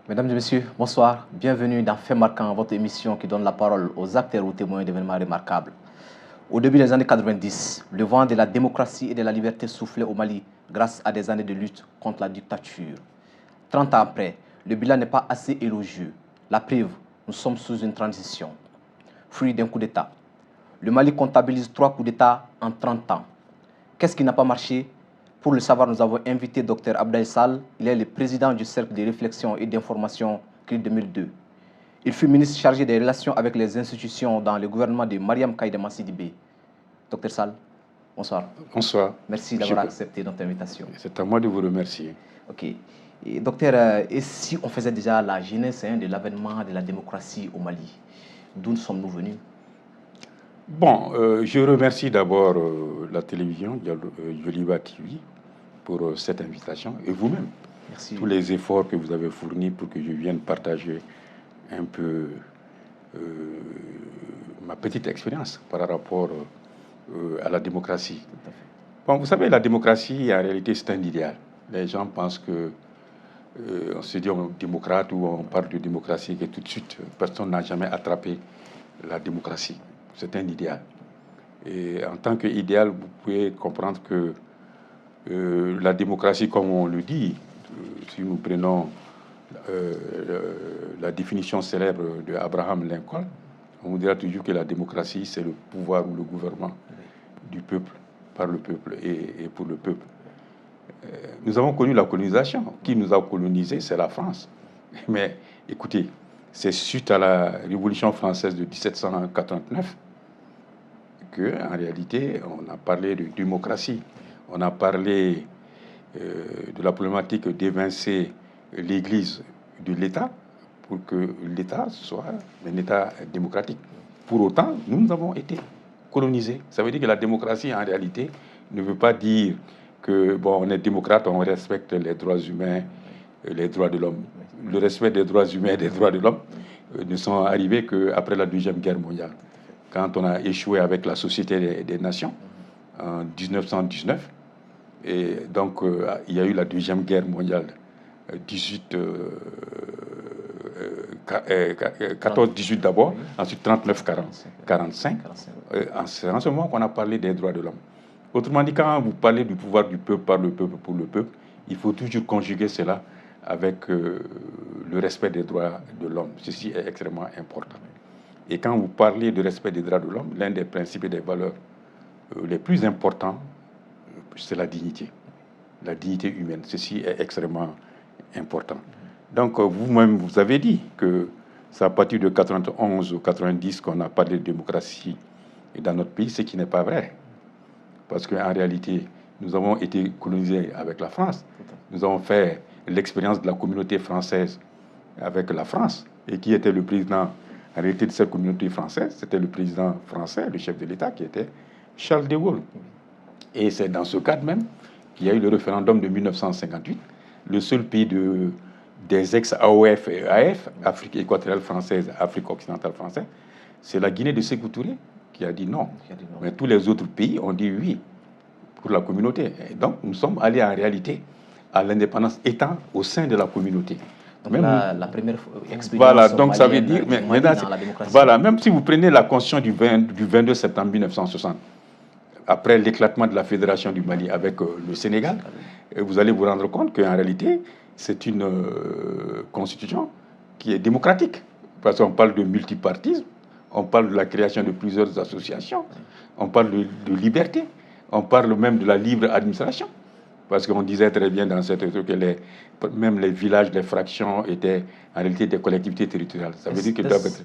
Mesdames et messieurs, bonsoir. Bienvenue dans Fait marquant, votre émission qui donne la parole aux acteurs ou témoins d'événements remarquables. Au début des années 90, le vent de la démocratie et de la liberté soufflait au Mali grâce à des années de lutte contre la dictature. 30 ans après, le bilan n'est pas assez élogieux. La preuve, nous sommes sous une transition, fruit d'un coup d'État. Le Mali comptabilise 3 coups d'État en 30 ans. Qu'est-ce qui n'a pas marché? Pour le savoir, nous avons invité Dr Abdoulaye Sall. Il est le président du Cercle de réflexion et d'information CRI 2002. Il fut ministre chargé des relations avec les institutions dans le gouvernement de Mariam Kaïdema Sidibé. Dr Sall, bonsoir. Bonsoir. Merci d'avoir accepté notre invitation. C'est à moi de vous remercier. Ok. Et docteur, et si on faisait déjà la genèse de l'avènement de la démocratie au Mali, d'où sommes-nous venus? Bon, je remercie d'abord la télévision, Yoliba TV, pour cette invitation, et vous-même. Merci. Tous les efforts que vous avez fournis pour que je vienne partager un peu ma petite expérience par rapport à la démocratie. Tout à fait. Bon, vous savez, la démocratie, en réalité, c'est un idéal. Les gens pensent que on se dit on est démocrate ou on parle de démocratie, que tout de suite, personne n'a jamais attrapé la démocratie. C'est un idéal. Et en tant qu'idéal, vous pouvez comprendre que la démocratie, comme on le dit, si nous prenons la définition célèbre de Abraham Lincoln, on vous dira toujours que la démocratie, c'est le pouvoir ou le gouvernement du peuple, par le peuple et pour le peuple. Nous avons connu la colonisation. Qui nous a colonisés? C'est la France. Mais écoutez, c'est suite à la Révolution française de 1789 qu'en réalité, on a parlé de démocratie. On a parlé de la problématique d'évincer l'Église de l'État pour que l'État soit un État démocratique. Pour autant, nous avons été colonisés. Ça veut dire que la démocratie, en réalité, ne veut pas dire que, bon, on est démocrate, on respecte les droits humains, les droits de l'homme. Le respect des droits humains et des droits de l'homme ne sont arrivés qu'après la Deuxième Guerre mondiale. Quand on a échoué avec la Société des Nations en 1919, et donc il y a eu la Deuxième Guerre mondiale, 14-18 d'abord, ensuite 39-45. C'est en ce moment qu'on a parlé des droits de l'homme. Autrement dit, quand vous parlez du pouvoir du peuple par le peuple pour le peuple, il faut toujours conjuguer cela avec le respect des droits de l'homme. Ceci est extrêmement important. Et quand vous parlez de respect des droits de l'homme, l'un des principes et des valeurs les plus importants, c'est la dignité humaine. Ceci est extrêmement important. Donc vous-même, vous avez dit que c'est à partir de 91 ou 90 qu'on a parlé de démocratie dans notre pays, ce qui n'est pas vrai. Parce qu'en réalité, nous avons été colonisés avec la France. Nous avons fait l'expérience de la communauté française avec la France. Et qui était le président, en réalité, de cette communauté française? C'était le président français, le chef de l'État, qui était Charles de Gaulle. Et c'est dans ce cadre même qu'il y a eu le référendum de 1958, le seul pays des ex-AOF et AF, Afrique équatoriale française, Afrique occidentale française, c'est la Guinée de Sékou Touré qui a dit non. Mais tous les autres pays ont dit oui pour la communauté. Et donc, nous sommes allés en réalité à l'indépendance étant au sein de la communauté. Donc même la première expérience. Voilà, donc ça veut dire, voilà, même si vous prenez la constitution du 22 septembre 1960, après l'éclatement de la fédération du Mali avec le Sénégal, vous allez vous rendre compte qu'en réalité, c'est une constitution qui est démocratique. Parce qu'on parle de multipartisme, on parle de la création de plusieurs associations, on parle de liberté, on parle même de la libre administration. Parce qu'on disait très bien dans cette truc que même les villages, les fractions étaient en réalité des collectivités territoriales. Ça veut dire que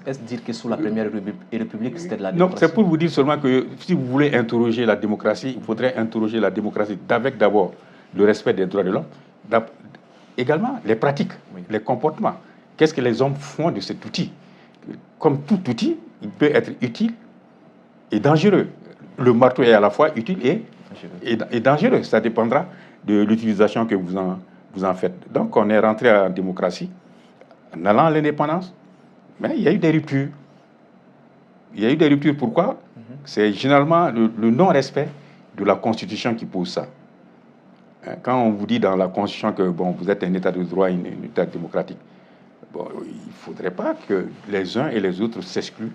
est-ce dire que sous la première République, c'était de la démocratie? Non, c'est pour vous dire seulement que si vous voulez interroger la démocratie, il faudrait interroger la démocratie avec d'abord le respect des droits de l'homme, également les pratiques, les comportements. Qu'est-ce que les hommes font de cet outil? Comme tout outil, il peut être utile et dangereux. Le marteau est à la fois utile et dangereux. Ça dépendra de l'utilisation que vous en faites. Donc, on est rentré en démocratie en allant à l'indépendance, mais il y a eu des ruptures. Il y a eu des ruptures, pourquoi? C'est généralement le non-respect de la Constitution qui pose ça. Quand on vous dit dans la Constitution que bon, vous êtes un État de droit, un État démocratique, Bon, il ne faudrait pas que les uns et les autres s'excluent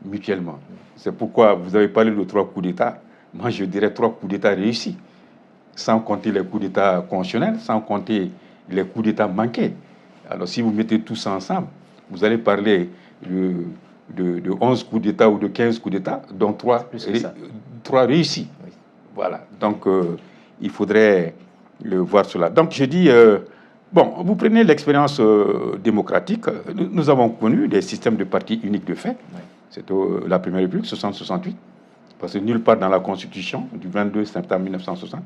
mutuellement. C'est pourquoi vous avez parlé de 3 coups d'État. Moi, je dirais 3 coups d'État réussis, sans compter les coups d'État conventionnels, sans compter les coups d'État manqués. Alors, si vous mettez tout ça ensemble, vous allez parler de 11 coups d'État ou de 15 coups d'État, dont 3 réussis. Oui. Voilà. Donc, il faudrait voir cela. Donc, je dis, bon, vous prenez l'expérience démocratique. Nous avons connu des systèmes de partis uniques de fait. Oui. C'est la Première République, 60-68. Parce que nulle part dans la Constitution du 22 septembre 1960,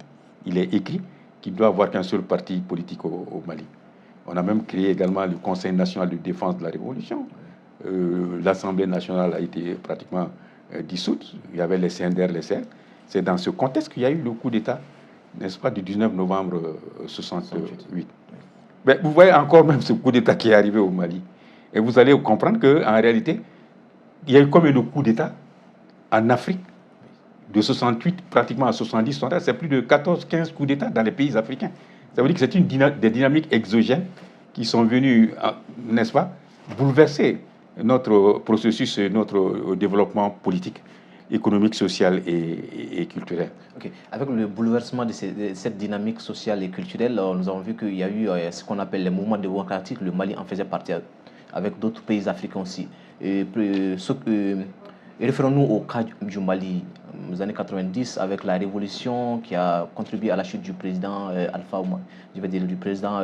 il est écrit qu'il doit avoir qu'un seul parti politique au Mali. On a même créé également le Conseil national de défense de la Révolution. L'Assemblée nationale a été pratiquement dissoute. Il y avait les CNDR, les CR. C'est dans ce contexte qu'il y a eu le coup d'État, n'est-ce pas, du 19 novembre 1968. Mais vous voyez encore même ce coup d'État qui est arrivé au Mali. Et vous allez comprendre qu'en réalité, il y a eu combien de coups d'État en Afrique de 68 pratiquement à 70, 70, c'est plus de 14-15 coups d'État dans les pays africains. Ça veut dire que c'est des dynamiques exogènes qui sont venues, n'est-ce pas, bouleverser notre processus et notre développement politique, économique, social et culturel. Okay. Avec le bouleversement de cette dynamique sociale et culturelle, nous avons vu qu'il y a eu ce qu'on appelle les mouvements démocratiques. Le Mali en faisait partie, avec d'autres pays africains aussi. Référons-nous au cas du Mali, aux années 90, avec la révolution qui a contribué à la chute du président du président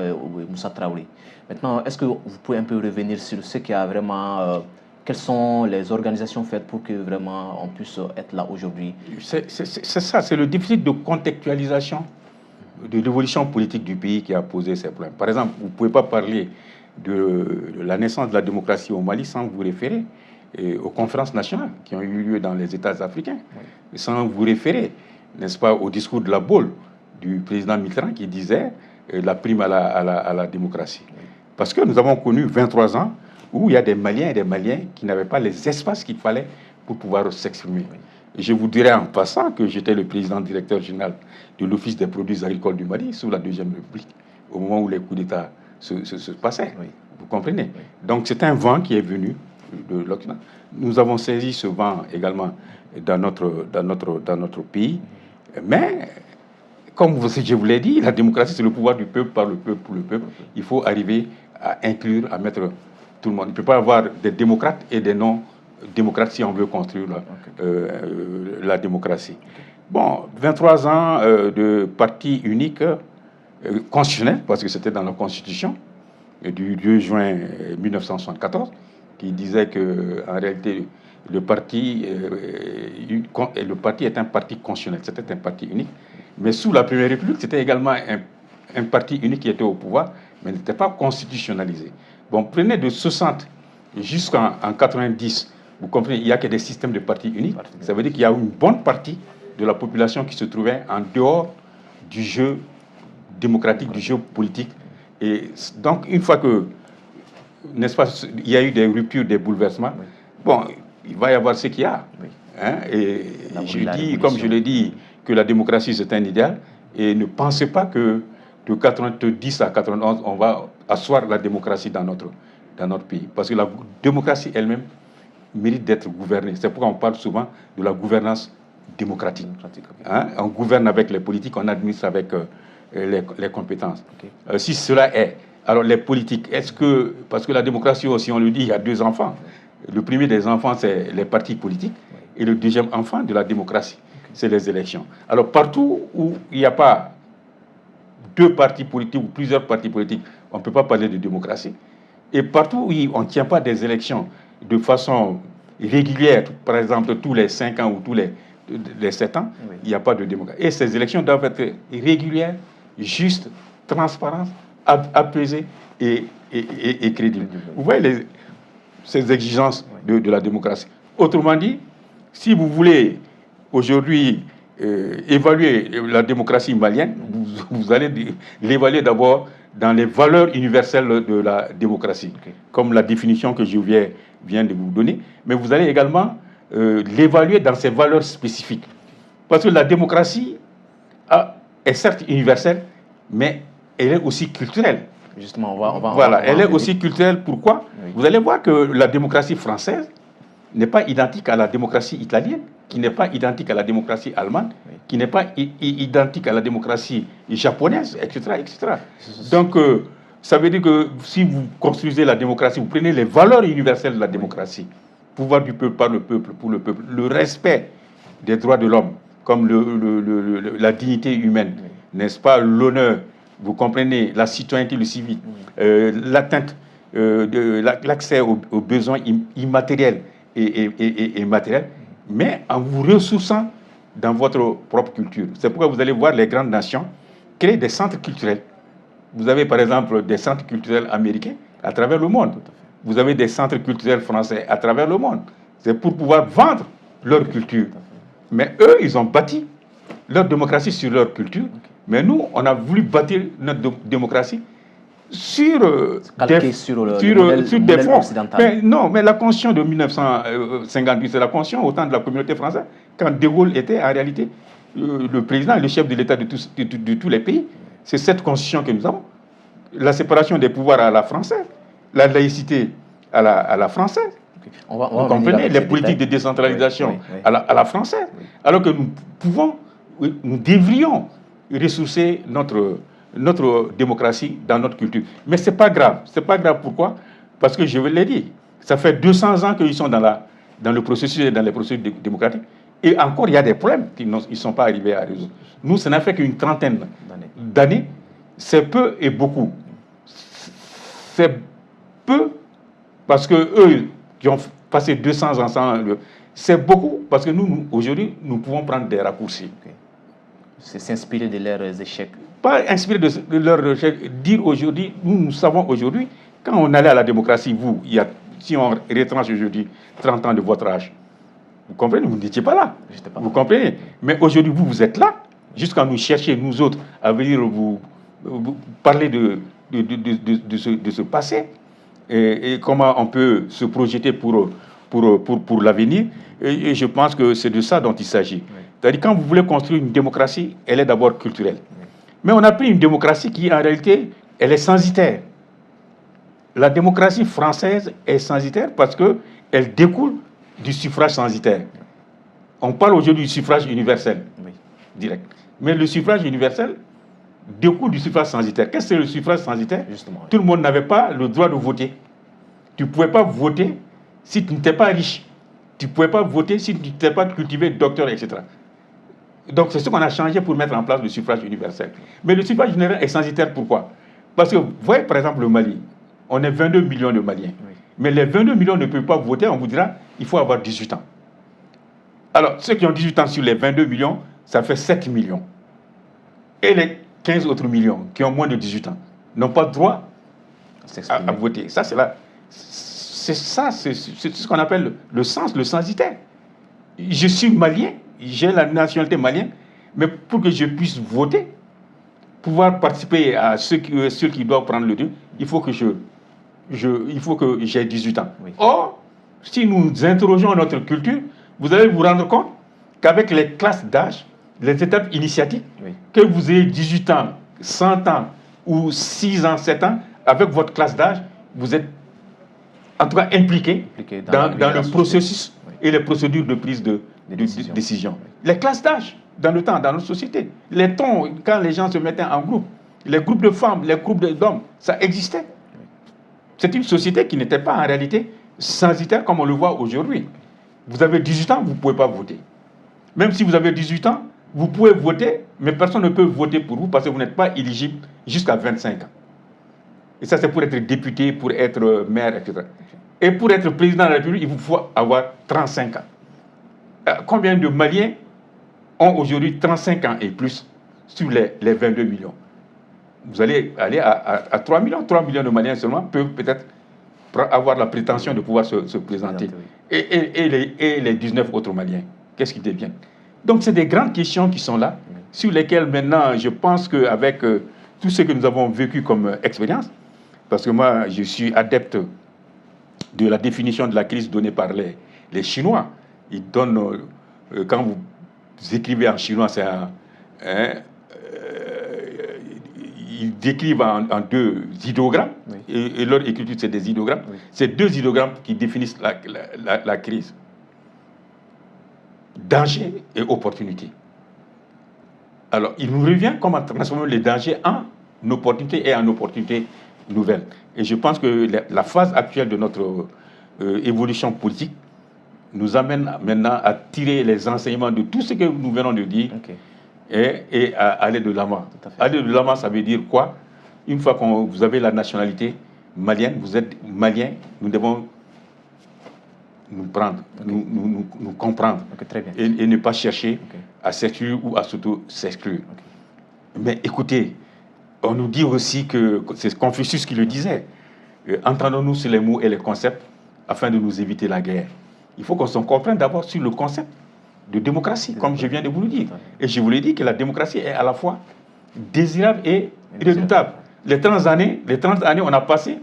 Moussa Traoré. Maintenant, est-ce que vous pouvez un peu revenir sur ce qui a vraiment... quelles sont les organisations faites pour que vraiment on puisse être là aujourd'hui? C'est ça, c'est le déficit de contextualisation de l'évolution politique du pays qui a posé ces problèmes. Par exemple, vous ne pouvez pas parler de la naissance de la démocratie au Mali sans vous référer aux conférences nationales qui ont eu lieu dans les États africains, sans vous référer, n'est-ce pas, au discours de la Baule du président Mitterrand qui disait la prime à la démocratie. Parce que nous avons connu 23 ans où il y a des Maliens et des Maliens qui n'avaient pas les espaces qu'il fallait pour pouvoir s'exprimer. Je vous dirais en passant que j'étais le président directeur général de l'Office des produits agricoles du Mali sous la Deuxième République, au moment où les coups d'État se passaient. Vous comprenez? Donc c'est un vent qui est venu de l'Occident. Nous avons saisi ce vent également dans notre pays. Mais, comme je vous l'ai dit, la démocratie, c'est le pouvoir du peuple, par le peuple, pour le peuple. Il faut arriver à inclure, à mettre tout le monde. Il ne peut pas y avoir des démocrates et des non-démocrates si on veut construire la démocratie. Bon, 23 ans de parti unique constitutionnel, parce que c'était dans la Constitution du 2 juin 1974, qui disait qu'en réalité, le parti est un parti constitutionnel, c'était un parti unique. Mais sous la Première République, c'était également un parti unique qui était au pouvoir, mais n'était pas constitutionnalisé. Bon, prenez de 60 jusqu'en 90, vous comprenez, il n'y a que des systèmes de partis uniques. Ça veut dire qu'il y a une bonne partie de la population qui se trouvait en dehors du jeu démocratique, du jeu politique. Et donc, une fois que, n'est-ce pas, il y a eu des ruptures, des bouleversements, bon, il va y avoir ce qu'il y a. Hein, et je dis, comme je l'ai dit, que la démocratie, c'est un idéal, et ne pensez pas que de 90 à 91, on va asseoir la démocratie dans notre pays. Parce que la démocratie elle-même mérite d'être gouvernée. C'est pourquoi on parle souvent de la gouvernance démocratique. Hein? On gouverne avec les politiques, on administre avec les compétences. Si cela est, alors les politiques, est-ce que, parce que la démocratie aussi, on le dit, il y a 2 enfants. Le premier des enfants, c'est les partis politiques, et le deuxième enfant de la démocratie, c'est les élections. Alors partout où il n'y a pas 2 partis politiques ou plusieurs partis politiques, on ne peut pas parler de démocratie. Et partout où on ne tient pas des élections de façon régulière, par exemple tous les 5 ans ou tous les 7 ans, il n'y a pas de démocratie. Et ces élections doivent être régulières, justes, transparentes, apaisées et crédibles. Vous voyez ces exigences de la démocratie. Autrement dit, si vous voulez aujourd'hui évaluer la démocratie malienne, vous allez l'évaluer d'abord dans les valeurs universelles de la démocratie, comme la définition que je viens de vous donner, mais vous allez également l'évaluer dans ses valeurs spécifiques. Parce que la démocratie est certes universelle, mais elle est aussi culturelle. Justement, Voilà, elle est aussi culturelle. Pourquoi? Oui. Vous allez voir que la démocratie française n'est pas identique à la démocratie italienne, qui n'est pas identique à la démocratie allemande, oui. Qui n'est pas identique à la démocratie japonaise, etc. etc. Donc, ça veut dire que si vous construisez la démocratie, vous prenez les valeurs universelles de la démocratie, pouvoir du peuple par le peuple, pour le peuple, le respect des droits de l'homme, comme la dignité humaine, oui. N'est-ce pas, l'honneur, vous comprenez, la citoyenneté, le civisme, oui. L'atteinte, l'accès aux besoins immatériels et matériels, mais en vous ressourçant dans votre propre culture. C'est pourquoi vous allez voir les grandes nations créer des centres culturels. Vous avez par exemple des centres culturels américains à travers le monde. Vous avez des centres culturels français à travers le monde. C'est pour pouvoir vendre leur culture. Mais eux, ils ont bâti leur démocratie sur leur culture. Okay. Mais nous, on a voulu bâtir notre démocratie sur des fonds. Mais non, mais la Constitution de 1958, c'est la Constitution au temps de la communauté française, quand De Gaulle était en réalité le président et le chef de l'État de tous les pays. C'est cette Constitution que nous avons. La séparation des pouvoirs à la française, la laïcité à la française. Okay. Vous comprenez, les politiques de décentralisation à la française. Oui. Alors que nous devrions ressourcer notre démocratie dans notre culture. Mais ce n'est pas grave. Ce n'est pas grave. Pourquoi? Parce que je vous l'ai dit, ça fait 200 ans qu'ils sont dans le processus et dans les processus démocratiques. Et encore, il y a des problèmes qu'ils ne sont pas arrivés à résoudre. Nous, ça n'a fait qu'une trentaine d'années. C'est peu et beaucoup. C'est peu parce que eux qui ont passé 200 ans sans... C'est beaucoup parce que nous aujourd'hui, nous pouvons prendre des raccourcis. Okay. C'est s'inspirer de leurs échecs. Pas inspirer de leurs échecs. Dire aujourd'hui, nous savons aujourd'hui, quand on allait à la démocratie, si on retranche aujourd'hui 30 ans de votre âge, vous comprenez, vous n'étiez pas là. Vous comprenez. Mais aujourd'hui, vous êtes là, jusqu'à nous chercher, nous autres, à venir vous parler de ce passé et comment on peut se projeter pour l'avenir. Et je pense que c'est de ça dont il s'agit. Oui. C'est-à-dire, quand vous voulez construire une démocratie, elle est d'abord culturelle. Oui. Mais on a pris une démocratie qui, en réalité, elle est censitaire. La démocratie française est censitaire parce qu'elle découle du suffrage censitaire. On parle aujourd'hui du suffrage universel, oui. Direct. Mais le suffrage universel découle du suffrage censitaire. Qu'est-ce que c'est le suffrage censitaire? Justement, oui. Tout le monde n'avait pas le droit de voter. Tu ne pouvais pas voter si tu n'étais pas riche. Tu ne pouvais pas voter si tu n'étais pas cultivé, docteur, etc. Donc c'est ce qu'on a changé pour mettre en place le suffrage universel. Mais le suffrage universel est censitaire, pourquoi? Parce que, vous voyez par exemple le Mali, on est 22 millions de Maliens. Oui. Mais les 22 millions ne peuvent pas voter, on vous dira, il faut avoir 18 ans. Alors, ceux qui ont 18 ans sur les 22 millions, ça fait 7 millions. Et les 15 autres millions qui ont moins de 18 ans n'ont pas droit à voter. Ça, c'est ce qu'on appelle le censitaire. Je suis malien, j'ai la nationalité malienne, mais pour que je puisse voter, pouvoir participer à ceux qui doivent prendre le dû, il faut que j'ai 18 ans. Oui. Or, si nous interrogeons notre culture, vous allez vous rendre compte qu'avec les classes d'âge, les étapes initiatiques, oui. Que vous ayez 18 ans, 100 ans ou 6 ans, 7 ans, avec votre classe d'âge, vous êtes en tout cas impliqué dans le processus, oui. Et les procédures de prise de décision. Oui. Les classes d'âge, dans le temps, dans notre société, les tons, quand les gens se mettaient en groupe, les groupes de femmes, les groupes d'hommes, ça existait. Oui. C'est une société qui n'était pas en réalité censitaire comme on le voit aujourd'hui. Vous avez 18 ans, vous ne pouvez pas voter. Même si vous avez 18 ans, vous pouvez voter, mais personne ne peut voter pour vous parce que vous n'êtes pas éligible jusqu'à 25 ans. Et ça, c'est pour être député, pour être maire, etc. Et pour être président de la République, il vous faut avoir 35 ans. Combien de Maliens ont aujourd'hui 35 ans et plus sur les 22 millions? Vous allez aller à 3 millions. 3 millions de Maliens seulement peuvent peut-être avoir la prétention de pouvoir se présenter. Et les 19 autres Maliens, qu'est-ce qu'ils deviennent? Donc, c'est des grandes questions qui sont là, sur lesquelles maintenant, je pense qu'avec tout ce que nous avons vécu comme expérience, parce que moi, je suis adepte de la définition de la crise donnée par les Chinois. Ils donnent, quand vous écrivez en chinois, c'est ils décrivent en deux idéogrammes, et leur écriture, c'est des idéogrammes. C'est deux idéogrammes qui définissent la crise. Danger et opportunité. Alors, il nous revient comment transformer les dangers en opportunité et en opportunité nouvelle. Et je pense que la phase actuelle de notre évolution politique nous amène maintenant à tirer les enseignements de tout ce que nous venons de dire et à aller de l'avant. Aller de l'avant, ça veut dire quoi? Une fois que vous avez la nationalité malienne, vous êtes malien, nous devons nous prendre, nous comprendre et ne pas chercher à s'exclure ou à s'auto-s'exclure. Mais écoutez, on nous dit aussi que c'est Confucius qui le disait, entendons-nous sur les mots et les concepts afin de nous éviter la guerre. Il faut qu'on se comprenne d'abord sur le concept de démocratie, comme je viens de vous le dire. Et je vous l'ai dit que la démocratie est à la fois désirable et redoutable. Les 30 années, on a passé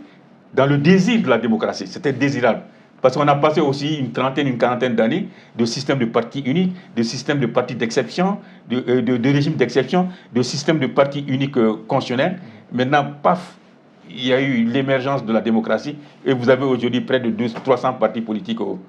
dans le désir de la démocratie. C'était désirable. Parce qu'on a passé aussi une quarantaine d'années de système de parti unique, de système de parti d'exception, de régime d'exception, de système de parti unique constitutionnel. Maintenant, paf, il y a eu l'émergence de la démocratie et vous avez aujourd'hui près de 300 partis politiques au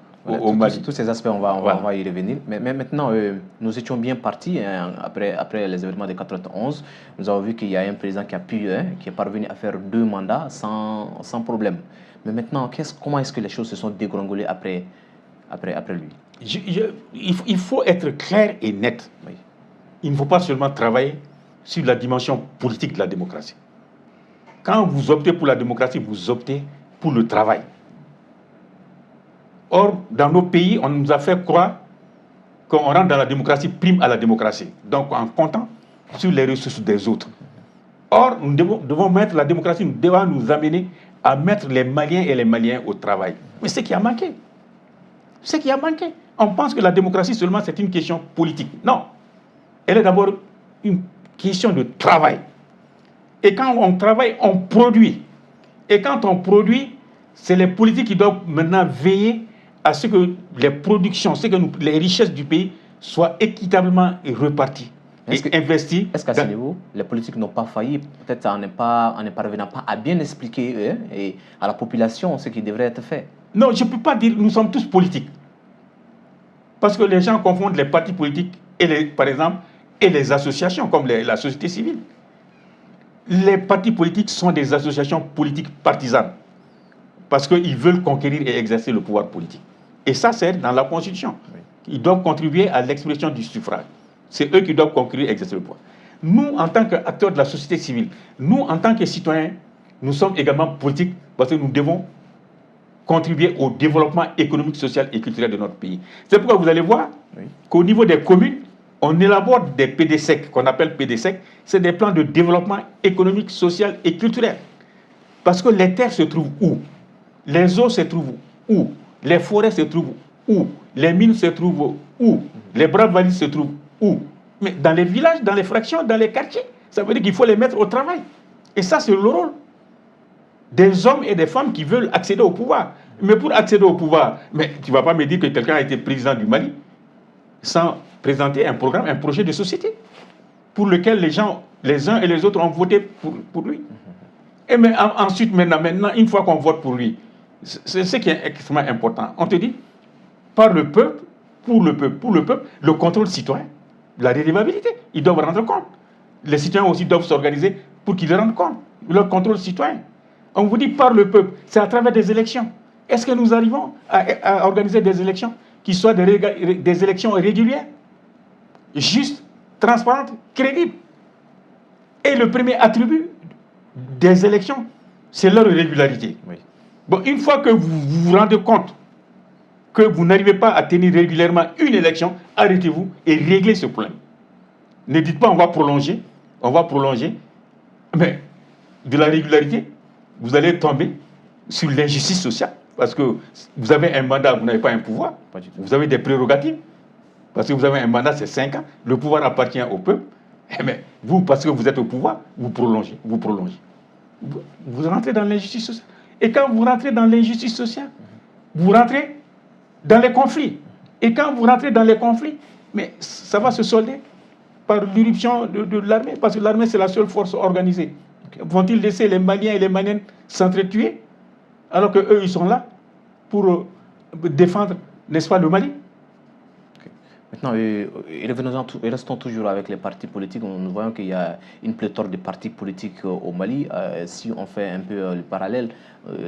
Mali. Tous ces aspects, on va y revenir. Mais maintenant, nous étions bien partis après les événements de 91. Nous avons vu qu'il y a un président qui est parvenu à faire 2 mandats sans problème. Mais maintenant, comment est-ce que les choses se sont dégringolées après lui? Il faut être clair et net. Il ne faut pas seulement travailler sur la dimension politique de la démocratie. Quand vous optez pour la démocratie, vous optez pour le travail. Or, dans nos pays, on nous a fait croire qu'on rentre dans la démocratie, prime à la démocratie. Donc, en comptant sur les ressources des autres. Or, nous devons mettre la démocratie, doit nous amener à mettre les Maliens et les Maliens au travail. Mais c'est ce qui a manqué. C'est ce qui a manqué. On pense que la démocratie seulement c'est une question politique. Non. Elle est d'abord une question de travail. Et quand on travaille, on produit. Et quand on produit, c'est les politiques qui doivent maintenant veiller à ce que les productions, les richesses du pays soient équitablement reparties. Investir. Est-ce qu'à ce niveau, les politiques n'ont pas failli, peut-être en ne parvenant pas à bien expliquer et à la population ce qui devrait être fait? Non, je ne peux pas dire nous sommes tous politiques. Parce que les gens confondent les partis politiques, par exemple, et les associations, comme la société civile. Les partis politiques sont des associations politiques partisanes. Parce qu'ils veulent conquérir et exercer le pouvoir politique. Et ça, c'est dans la Constitution. Ils doivent contribuer à l'expression du suffrage. C'est eux qui doivent conquérir et exercer le pouvoir. Nous, en tant qu'acteurs de la société civile, nous, en tant que citoyens, nous sommes également politiques parce que nous devons contribuer au développement économique, social et culturel de notre pays. C'est pourquoi vous allez voir qu'au niveau des communes, on élabore des PDSEC, qu'on appelle PDSEC, c'est des plans de développement économique, social et culturel. Parce que les terres se trouvent où? Les eaux se trouvent où? Les forêts se trouvent où? Les mines se trouvent où? Les bras valides se trouvent où? Mais dans les villages, dans les fractions, dans les quartiers. Ça veut dire qu'il faut les mettre au travail. Et ça, c'est le rôle des hommes et des femmes qui veulent accéder au pouvoir. Mais pour accéder au pouvoir, mais tu ne vas pas me dire que quelqu'un a été président du Mali sans présenter un programme, un projet de société pour lequel les gens, les uns et les autres, ont voté pour lui. Et mais ensuite, maintenant, une fois qu'on vote pour lui, c'est ce qui est extrêmement important. On te dit, par le peuple, pour le peuple, le contrôle citoyen, la redevabilité, ils doivent rendre compte. Les citoyens aussi doivent s'organiser pour qu'ils rendent compte. Le contrôle citoyen. On vous dit par le peuple, c'est à travers des élections. Est-ce que nous arrivons à organiser des élections qui soient des élections régulières, justes, transparentes, crédibles? Et le premier attribut des élections, c'est leur régularité. Bon, une fois que vous vous rendez compte que vous n'arrivez pas à tenir régulièrement une élection, arrêtez-vous et réglez ce problème. Ne dites pas on va prolonger, mais de la régularité, vous allez tomber sur l'injustice sociale, parce que vous avez un mandat, vous n'avez pas un pouvoir, vous avez des prérogatives, parce que vous avez un mandat, c'est 5 ans, le pouvoir appartient au peuple, mais vous, parce que vous êtes au pouvoir, vous prolongez. Vous rentrez dans l'injustice sociale. Et quand vous rentrez dans l'injustice sociale, vous rentrez dans les conflits. Et quand vous rentrez dans les conflits, mais ça va se solder par l'irruption de l'armée, parce que l'armée, c'est la seule force organisée Vont-ils laisser les Maliens et les Maliennes s'entretuer alors qu'eux, ils sont là pour défendre, n'est-ce pas, le Mali? Maintenant, restons toujours avec les partis politiques. Nous voyons qu'il y a une pléthore de partis politiques au Mali. Si on fait un peu le parallèle,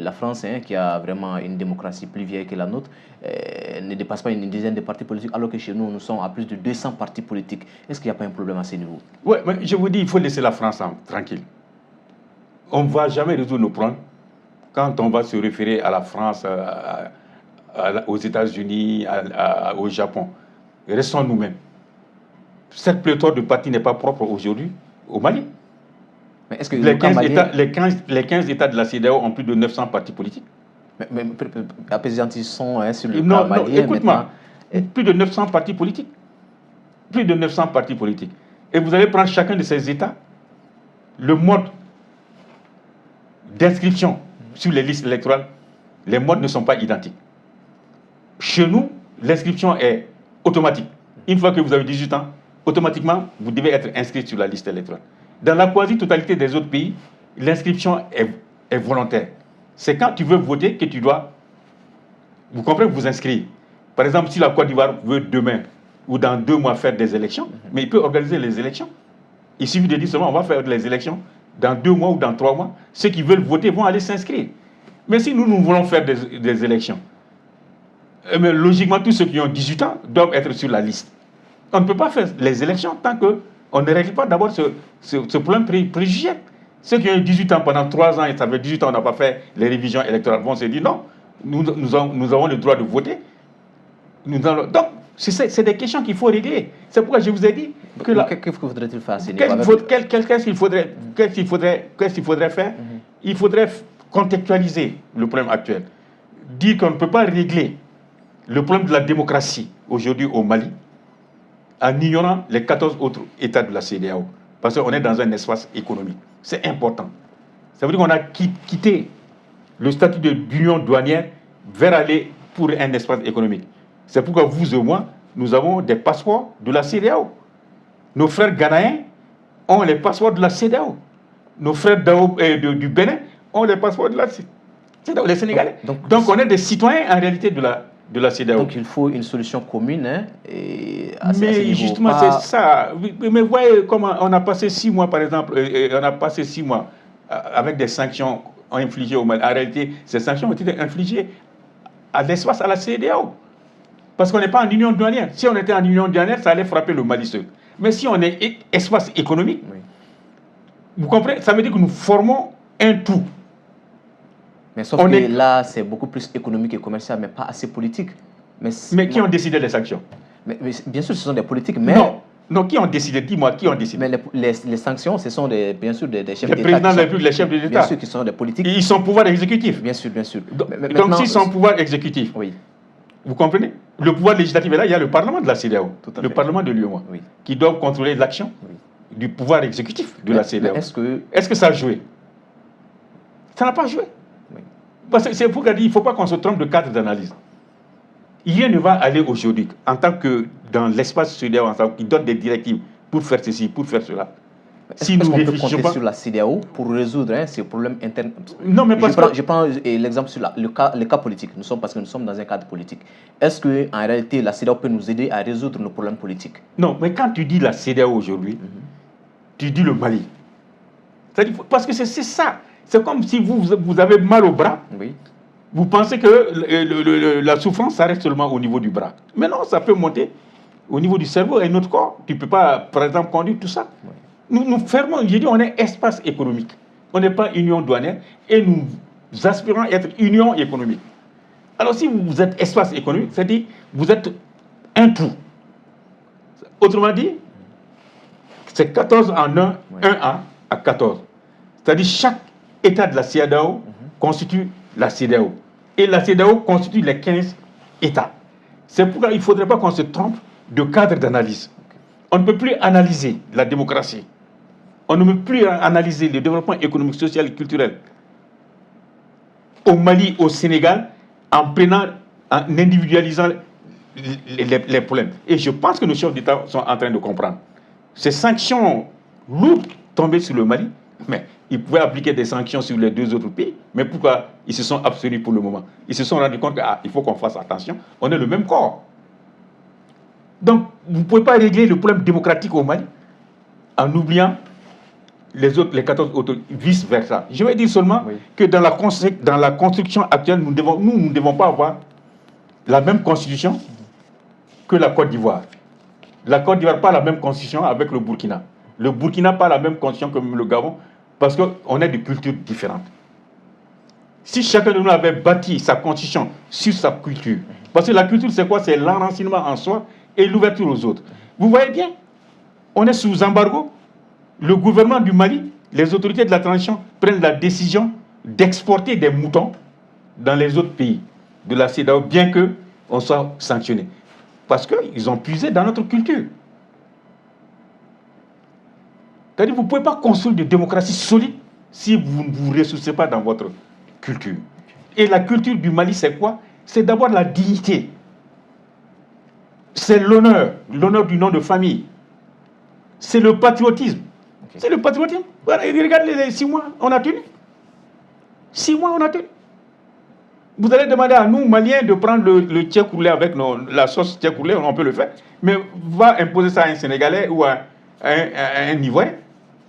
la France, qui a vraiment une démocratie plus vieille que la nôtre, ne dépasse pas une dizaine de partis politiques, alors que chez nous, nous sommes à plus de 200 partis politiques. Est-ce qu'il n'y a pas un problème à ce niveau? Oui, mais je vous dis, il faut laisser la France tranquille. On ne va jamais résoudre nos problèmes quand on va se référer à la France, aux États-Unis, au Japon. Restons nous-mêmes. Cette pléthore de partis n'est pas propre aujourd'hui au Mali. Mais est-ce que les 15 États de la CEDEAO ont plus de 900 partis politiques. Mais apaisantissons sur le Non, cas malien. non, écoute-moi. Plus de 900 partis politiques. Plus de 900 partis politiques. Et vous allez prendre chacun de ces États, le mode d'inscription sur les listes électorales, les modes ne sont pas identiques. Chez nous, l'inscription est automatique. Une fois que vous avez 18 ans, automatiquement, vous devez être inscrit sur la liste électorale. Dans la quasi-totalité des autres pays, l'inscription est volontaire. C'est quand tu veux voter que tu dois, vous comprenez, vous inscrire. Par exemple, si la Côte d'Ivoire veut demain ou dans 2 mois faire des élections, mais il peut organiser les élections. Il suffit de dire seulement, on va faire les élections dans 2 mois ou dans 3 mois. Ceux qui veulent voter vont aller s'inscrire. Mais si nous voulons faire des élections, mais logiquement, tous ceux qui ont 18 ans doivent être sur la liste. On ne peut pas faire les élections tant qu'on ne règle pas d'abord ce problème préjugé. Ceux qui ont 18 ans pendant 3 ans et ça fait 18 ans on n'a pas fait les révisions électorales vont se dire non, nous avons le droit de voter. Donc, c'est des questions qu'il faut régler. C'est pourquoi je vous ai dit que là. Qu'est-ce que faudrait-il faire? Qu'est-ce qu'il faudrait faire? Il faudrait contextualiser le problème actuel. Dire qu'on ne peut pas régler le problème de la démocratie aujourd'hui au Mali en ignorant les 14 autres États de la CEDEAO. Parce qu'on est dans un espace économique. C'est important. Ça veut dire qu'on a quitté le statut d'union douanière vers aller pour un espace économique. C'est pourquoi vous et moi, nous avons des passeports de la CEDEAO. Nos frères ghanéens ont les passeports de la CEDEAO. Nos frères du Bénin ont les passeports de la CEDEAO, les Sénégalais. Donc on est des citoyens en réalité de la CEDEAO. Donc il faut une solution commune. Mais justement, c'est ça. Mais voyez comment on a passé 6 mois, par exemple, on a passé 6 mois avec des sanctions infligées au Mali. En réalité, ces sanctions ont été infligées à l'espace, à la CEDEAO. Parce qu'on n'est pas en union douanière. Si on était en union douanière, ça allait frapper le Mali seul. Mais si on est espace économique, vous comprenez, ça veut dire que nous formons un tout. Mais sauf que là, c'est beaucoup plus économique et commercial, mais pas assez politique. Mais qui ont décidé des sanctions? Mais bien sûr, ce sont des politiques, mais... Non, qui ont décidé? Dis-moi, qui ont décidé? Mais les sanctions, ce sont bien sûr des chefs d'État. Les présidents de la République, les chefs d'État. Bien sûr, qui sont des politiques. Ils sont pouvoir exécutif. Bien sûr, bien sûr. Donc s'ils sont pouvoir exécutif, oui. Vous comprenez? Le pouvoir législatif est là, il y a le Parlement de la CEDEAO, le Parlement de l'UEMOA, qui doivent contrôler l'action du pouvoir exécutif de la CEDEAO. Est-ce que ça a joué? Ça n'a pas joué. Parce que c'est pourquoi il ne faut pas qu'on se trompe de cadre d'analyse. Rien ne va aller aujourd'hui, en tant que dans l'espace CEDEAO, qui donne des directives pour faire ceci, pour faire cela. Si nous réfléchissons sur la CEDEAO pour résoudre ces problèmes internes. Non, mais je prends l'exemple sur le cas politique. Parce que nous sommes dans un cadre politique. Est-ce qu'en réalité, la CEDEAO peut nous aider à résoudre nos problèmes politiques? Non, mais quand tu dis la CEDEAO aujourd'hui, tu dis le Mali. Parce que c'est ça. C'est comme si vous avez mal au bras. Oui. Vous pensez que la souffrance s'arrête seulement au niveau du bras. Mais non, ça peut monter au niveau du cerveau et notre corps. Tu ne peux pas, par exemple, conduire tout ça. Oui. Nous fermons, j'ai dit, on est espace économique. On n'est pas union douanière et nous aspirons à être union économique. Alors si vous êtes espace économique, c'est-à-dire vous êtes un tout. Autrement dit, c'est 14 en 1, 1 à 14. C'est-à-dire chaque État de la CEDEAO constitue la CEDEAO. Et la CEDEAO constitue les 15 États. C'est pourquoi il ne faudrait pas qu'on se trompe de cadre d'analyse. On ne peut plus analyser la démocratie. On ne peut plus analyser le développement économique, social et culturel au Mali, au Sénégal, en individualisant les problèmes. Et je pense que nos chefs d'État sont en train de comprendre. Ces sanctions lourdes tombées sur le Mali, mais ils pouvaient appliquer des sanctions sur les 2 autres pays. Mais pourquoi ils se sont abstenus pour le moment? Ils se sont rendus compte qu'il faut qu'on fasse attention. On est le même corps. Donc, vous ne pouvez pas régler le problème démocratique au Mali en oubliant les autres, les 14 autres, vice-versa. Je vais dire seulement que dans la construction actuelle, nous ne devons pas avoir la même constitution que la Côte d'Ivoire. La Côte d'Ivoire n'a pas la même constitution avec le Burkina. Le Burkina n'a pas la même constitution que le Gabon parce qu'on est de cultures différentes. Si chacun de nous avait bâti sa constitution sur sa culture, parce que la culture c'est quoi? C'est l'enracinement en soi et l'ouverture aux autres. Vous voyez bien, on est sous embargo. Le gouvernement du Mali, les autorités de la transition prennent la décision d'exporter des moutons dans les autres pays de la CEDEAO, bien qu'on soit sanctionné. Parce qu'ils ont puisé dans notre culture. C'est-à-dire que vous ne pouvez pas construire de démocratie solide si vous ne vous ressourcez pas dans votre culture. Et la culture du Mali, c'est quoi? C'est d'abord la dignité. C'est l'honneur du nom de famille. C'est le patriotisme. Okay. C'est le patriotisme. Voilà, regardez les 6 mois, on a tenu. 6 mois, on a tenu. Vous allez demander à nous, Maliens, de prendre le tchèque roulé avec la sauce tchèque roulé, on peut le faire. Mais va imposer ça à un Sénégalais ou à un Ivoirien,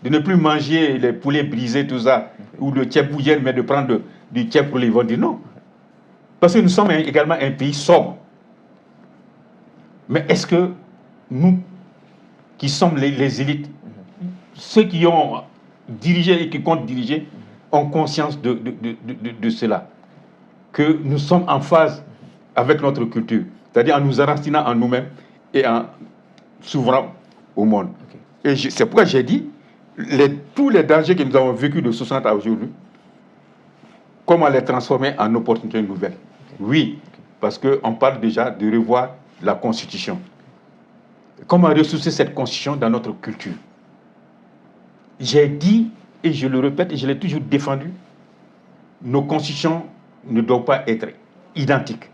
de ne plus manger les poulets brisés, tout ça, ou le tchèque bouillère, mais de prendre du tchèque roulé. Ils vont dire non. Parce que nous sommes également un pays sobre. Mais est-ce que nous, qui sommes les élites, ceux qui ont dirigé et qui comptent diriger, ont conscience de cela? Que nous sommes en phase avec notre culture, c'est-à-dire en nous enracinant en nous-mêmes et en s'ouvrant au monde. Okay. Et c'est pourquoi j'ai dit, tous les dangers que nous avons vécus de 60 à aujourd'hui, comment les transformer en opportunités nouvelles. Okay. Oui, okay. Parce qu'on parle déjà de revoir la Constitution. Comment ressourcer cette Constitution dans notre culture? J'ai dit, et je le répète, et je l'ai toujours défendu, nos constitutions ne doivent pas être identiques.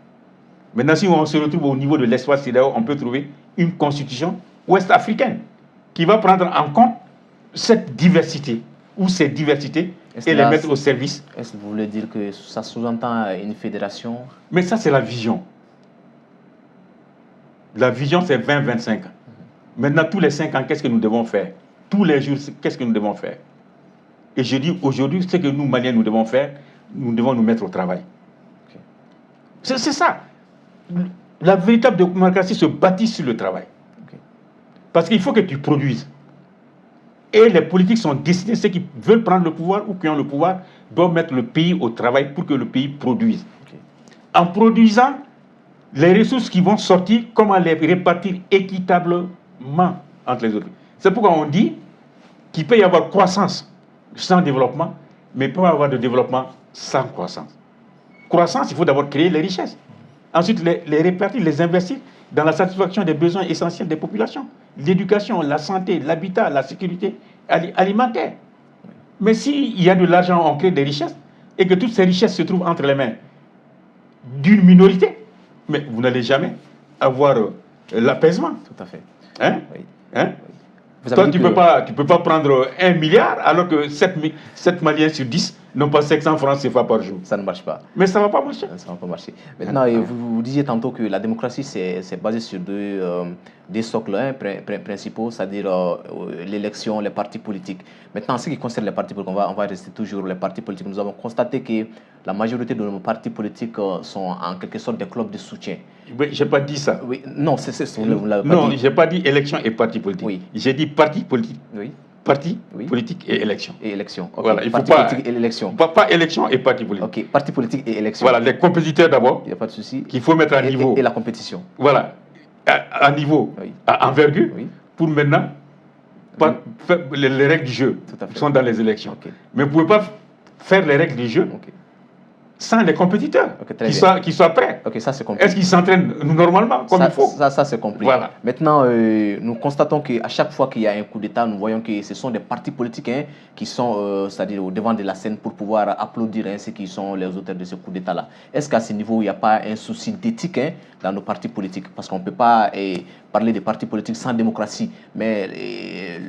Maintenant, si on se retrouve au niveau de l'espace CEDEAO, on peut trouver une constitution ouest-africaine qui va prendre en compte cette diversité, ou ces diversités, et les mettre au service. Est-ce que vous voulez dire que ça sous-entend une fédération? Mais ça, c'est la vision. La vision, c'est 20-25 ans. Maintenant, tous les 5 ans, qu'est-ce que nous devons faire? Tous les jours, qu'est-ce que nous devons faire? Et je dis aujourd'hui, ce que nous, Maliens, nous devons faire, nous devons nous mettre au travail. Okay. C'est ça. La véritable démocratie se bâtit sur le travail. Okay. Parce qu'il faut que tu produises. Et les politiques sont destinés, ceux qui veulent prendre le pouvoir ou qui ont le pouvoir, doivent mettre le pays au travail pour que le pays produise. Okay. En produisant, les ressources qui vont sortir, comment les répartir équitablement entre les autres. C'est pourquoi on dit qu'il peut y avoir croissance sans développement, mais il peut y avoir de développement sans croissance. Croissance, il faut d'abord créer les richesses. Ensuite, les répartir, les investir dans la satisfaction des besoins essentiels des populations. L'éducation, la santé, l'habitat, la sécurité alimentaire. Mais s'il y a de l'argent, on crée des richesses, et que toutes ces richesses se trouvent entre les mains d'une minorité, mais vous n'allez jamais avoir l'apaisement. Tout à fait. Hein? Oui. Hein? Toi, tu ne peux pas prendre 1 milliard alors que 7 Maliens sur 10 n'ont pas 500 francs CFA par jour. Ça ne marche pas. Mais ça ne va pas marcher. Ça ne va pas marcher. Maintenant, vous disiez tantôt que la démocratie, c'est basé sur deux socles principaux, c'est-à-dire l'élection, les partis politiques. Maintenant, en ce qui concerne les partis politiques, on va rester toujours les partis politiques. Nous avons constaté que la majorité de nos partis politiques sont en quelque sorte des clubs de soutien. Oui, je n'ai pas dit ça. Oui, non, vous l'avez pas dit. Non, je n'ai pas dit élection et parti politique. Oui. J'ai dit parti politique. Oui. Parti politique et élection. Et élection. Okay. Voilà, il faut parti politique et l'élection. Pas élection et parti politique. Ok, parti politique et élection. Voilà, les compétiteurs d'abord. Il n'y a pas de souci. Qu'il faut mettre à niveau. Et la compétition. Voilà, à niveau, à envergure, pour maintenant faire les règles du jeu sont dans les élections. Okay. Mais vous ne pouvez pas faire les règles du jeu sans les compétiteurs qui soient prêts. Ok, ça c'est compris. Est-ce qu'ils s'entraînent normalement comme il faut? Ça c'est compris. Voilà. Maintenant, nous constatons qu'à chaque fois qu'il y a un coup d'État, nous voyons que ce sont des partis politiques qui sont c'est-à-dire au devant de la scène pour pouvoir applaudir ceux qui sont les auteurs de ce coup d'État-là. Est-ce qu'à ce niveau, il n'y a pas un souci d'éthique dans nos partis politiques? Parce qu'on ne peut pas parler des partis politiques sans démocratie, mais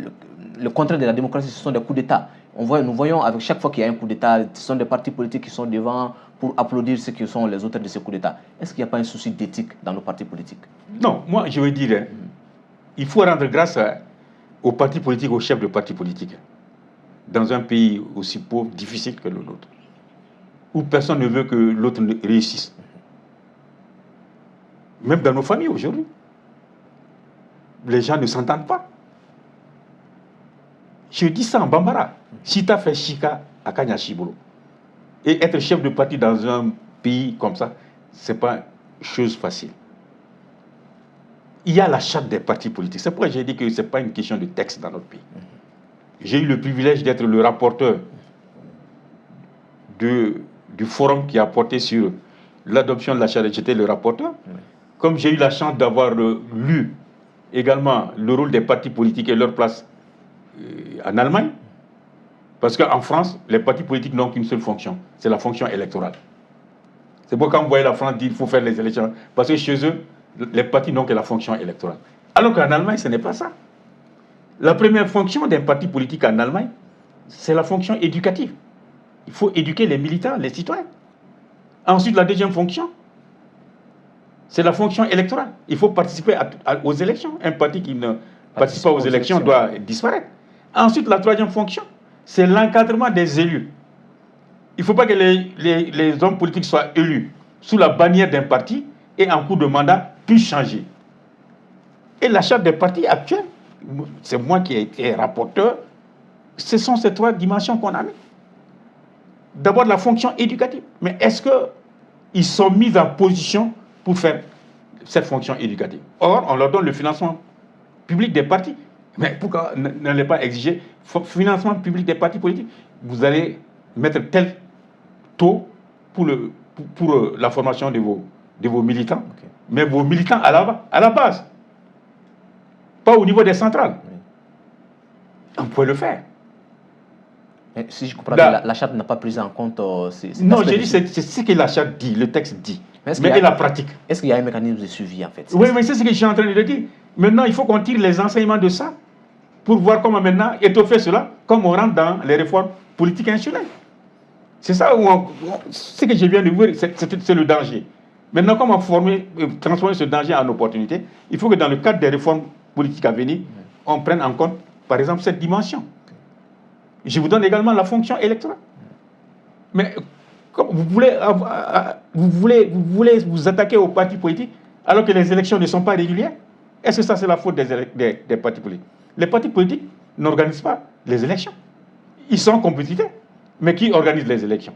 le contraire de la démocratie, ce sont des coups d'État. Nous voyons avec chaque fois qu'il y a un coup d'État, ce sont des partis politiques qui sont devant pour applaudir ceux qui sont les auteurs de ces coups d'État. Est-ce qu'il n'y a pas un souci d'éthique dans nos partis politiques? Non, moi je veux dire, il faut rendre grâce aux partis politiques, aux chefs de partis politiques, dans un pays aussi pauvre, difficile que le nôtre, où personne ne veut que l'autre réussisse. Même dans nos familles aujourd'hui, les gens ne s'entendent pas. Je dis ça en Bambara. Si tu as fait Chika à Kanyashibolo, et être chef de parti dans un pays comme ça, ce n'est pas chose facile. Il y a la charte des partis politiques. C'est pourquoi j'ai dit que ce n'est pas une question de texte dans notre pays. J'ai eu le privilège d'être le rapporteur du forum qui a porté sur l'adoption de la charte. J'étais le rapporteur. Comme j'ai eu la chance d'avoir lu également le rôle des partis politiques et leur place en Allemagne, parce qu'en France, les partis politiques n'ont qu'une seule fonction, c'est la fonction électorale. C'est pourquoi quand vous voyez la France dire qu'il faut faire les élections, parce que chez eux, les partis n'ont que la fonction électorale. Alors qu'en Allemagne, ce n'est pas ça. La première fonction d'un parti politique en Allemagne, c'est la fonction éducative. Il faut éduquer les militants, les citoyens. Ensuite, la deuxième fonction, c'est la fonction électorale. Il faut participer aux élections. Un parti qui ne participe pas aux élections doit disparaître. Ensuite, la troisième fonction, c'est l'encadrement des élus. Il ne faut pas que les hommes politiques soient élus sous la bannière d'un parti et en cours de mandat puissent changer. Et la charte des partis actuels, c'est moi qui ai été rapporteur, ce sont ces trois dimensions qu'on a mis. D'abord la fonction éducative. Mais est-ce qu'ils sont mis en position pour faire cette fonction éducative? Or, on leur donne le financement public des partis. Mais pourquoi n'allez pas exiger financement public des partis politiques? Vous allez mettre tel taux pour la formation de vos militants, mais vos militants à la base, pas au niveau des centrales. On peut le faire. Mais si je comprends bien, la charte n'a pas pris en compte... non, j'ai dit, c'est ce que la charte dit, le texte dit. Mais la pratique. Est-ce qu'il y a un mécanisme de suivi en fait? Oui, mais c'est ce que je suis en train de dire. Maintenant, il faut qu'on tire les enseignements de ça pour voir comment maintenant étoffer cela, comme on rentre dans les réformes politiques institutionnelles. C'est ça ce que je viens de voir, c'est le danger. Maintenant, comment transformer ce danger en opportunité? Il faut que dans le cadre des réformes politiques à venir, on prenne en compte, par exemple, cette dimension. Je vous donne également la fonction électorale. Mais comme vous voulez vous attaquer aux partis politiques alors que les élections ne sont pas régulières? Est-ce que ça, c'est la faute des partis politiques? Les partis politiques n'organisent pas les élections. Ils sont compétiteurs. Mais qui organise les élections?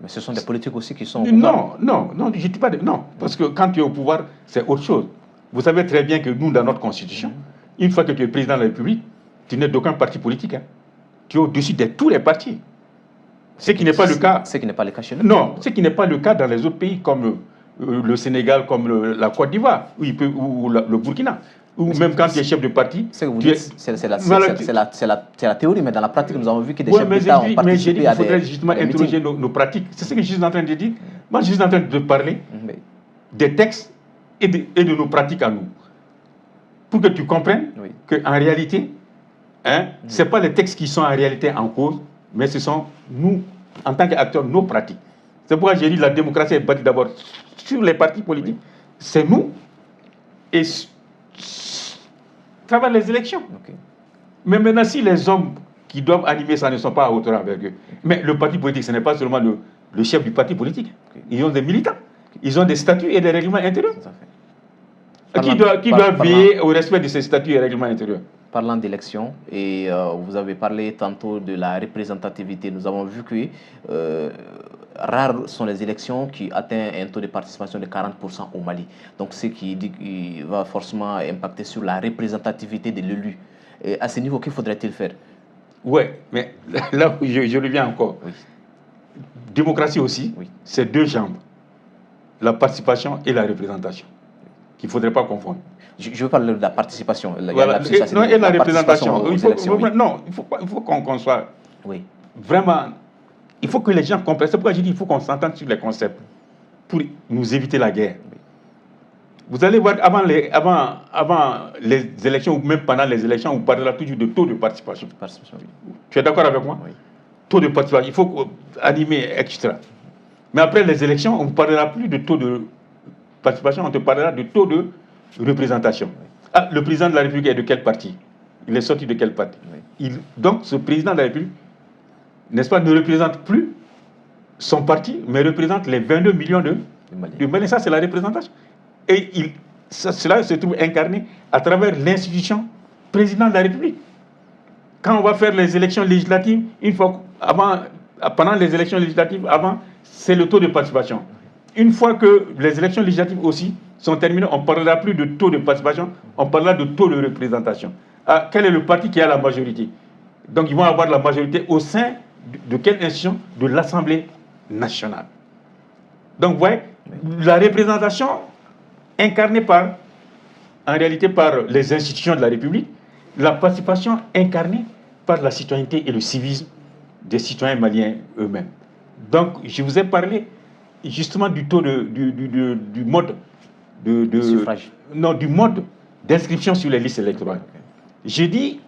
Mais ce sont des politiques aussi qui sont au pouvoir. Non, je ne dis pas non. Parce que quand tu es au pouvoir, c'est autre chose. Vous savez très bien que nous, dans notre constitution, une fois que tu es président de la République, tu n'es d'aucun parti politique. Tu es au-dessus de tous les partis. Ce qui n'est pas le cas. Ce qui n'est pas le cas chez nous. Non, ce qui n'est pas le cas dans les autres pays comme le Sénégal, comme la Côte d'Ivoire, ou le Burkina. Ou même quand tu es chef de parti. C'est la théorie, mais dans la pratique, nous avons vu que des chefs d'État ont participé à des... Il faudrait justement interroger nos pratiques. C'est ce que je suis en train de dire. Moi, je suis en train de parler des textes et de nos pratiques à nous. Pour que tu comprennes qu'en réalité, ce n'est pas les textes qui sont en réalité en cause, mais ce sont nous, en tant qu'acteurs, nos pratiques. C'est pourquoi j'ai dit que la démocratie est bâtie d'abord sur les partis politiques. C'est nous. Et travers les élections. Mais maintenant, si les hommes qui doivent animer ça ne sont pas à hauteur avec eux, mais le parti politique, ce n'est pas seulement le chef du parti politique. Ils ont des militants. Ils ont des statuts et des règlements intérieurs. Qui doit veiller au respect de ces statuts et règlements intérieurs? Parlant d'élections, et vous avez parlé tantôt de la représentativité, nous avons vu que rares sont les élections qui atteignent un taux de participation de 40% au Mali. Donc, ce qui va forcément impacter sur la représentativité de l'élu. À ce niveau, qu'il faudrait-il faire? Oui, mais là, je reviens encore. Démocratie aussi, c'est deux jambes. La participation et la représentation. Qu'il ne faudrait pas confondre. Je veux parler de la participation. Et la représentation. Il faut qu'on soit vraiment... Il faut que les gens comprennent. C'est pourquoi je dis qu'il faut qu'on s'entende sur les concepts pour nous éviter la guerre. Vous allez voir, avant les élections, ou même pendant les élections, on parlera toujours de taux de participation. Tu es d'accord avec moi? Oui. Taux de participation, il faut animer, etc. Mais après les élections, on ne parlera plus de taux de participation, on te parlera de taux de représentation. Ah, le président de la République est de quel parti? Il est sorti de quel parti? Donc, ce président de la République, n'est-ce pas, ne représente plus son parti, mais représente les 22 millions de Maliens. Ça, c'est la représentation. Et cela se trouve incarné à travers l'institution président de la République. Quand on va faire les élections législatives, pendant les élections législatives, c'est le taux de participation. Une fois que les élections législatives aussi sont terminées, on ne parlera plus de taux de participation, on parlera de taux de représentation. Ah, quel est le parti qui a la majorité? Donc ils vont avoir la majorité au sein de quelle institution? De l'Assemblée nationale. Donc vous voyez, la représentation incarnée en réalité par les institutions de la République, la participation incarnée par la citoyenneté et le civisme des citoyens maliens eux-mêmes. Donc je vous ai parlé justement du taux du mode de suffrage. Non, du mode d'inscription sur les listes électorales. J'ai dit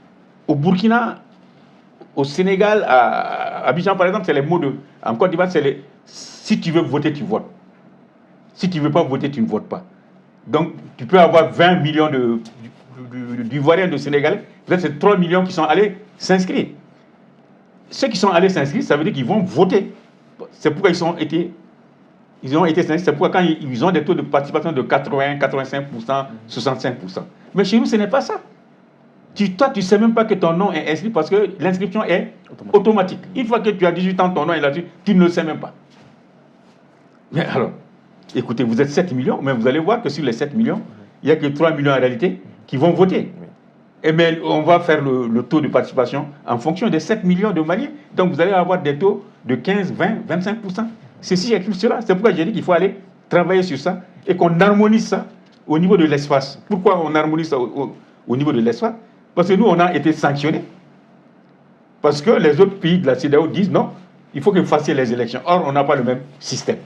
au Burkina, au Sénégal, à Abidjan par exemple, c'est les mots en Côte d'Ivoire, c'est si tu veux voter, tu votes. Si tu ne veux pas voter, tu ne votes pas. Donc tu peux avoir 20 millions d'Ivoiriens, de Sénégalais, peut-être c'est 3 millions qui sont allés s'inscrire. Ceux qui sont allés s'inscrire, ça veut dire qu'ils vont voter. C'est pourquoi ils ont été s'inscrits. C'est pourquoi quand ils ont des taux de participation de 80, 85%, 65%. Mais chez nous, ce n'est pas ça. Toi, tu ne sais même pas que ton nom est inscrit parce que l'inscription est automatique. Une fois que tu as 18 ans, ton nom est là-dessus, tu ne le sais même pas. Mais alors, écoutez, vous êtes 7 millions, mais vous allez voir que sur les 7 millions, il n'y a que 3 millions en réalité qui vont voter. Et bien, on va faire le taux de participation en fonction des 7 millions de Maliens. Donc, vous allez avoir des taux de 15, 20, 25%. Ceci explique cela. C'est pourquoi j'ai dit qu'il faut aller travailler sur ça et qu'on harmonise ça au niveau de l'espace. Pourquoi on harmonise ça au niveau de l'espace? Parce que nous, on a été sanctionnés. Parce que les autres pays de la CEDEAO disent non, il faut que vous fassiez les élections. Or, on n'a pas le même système.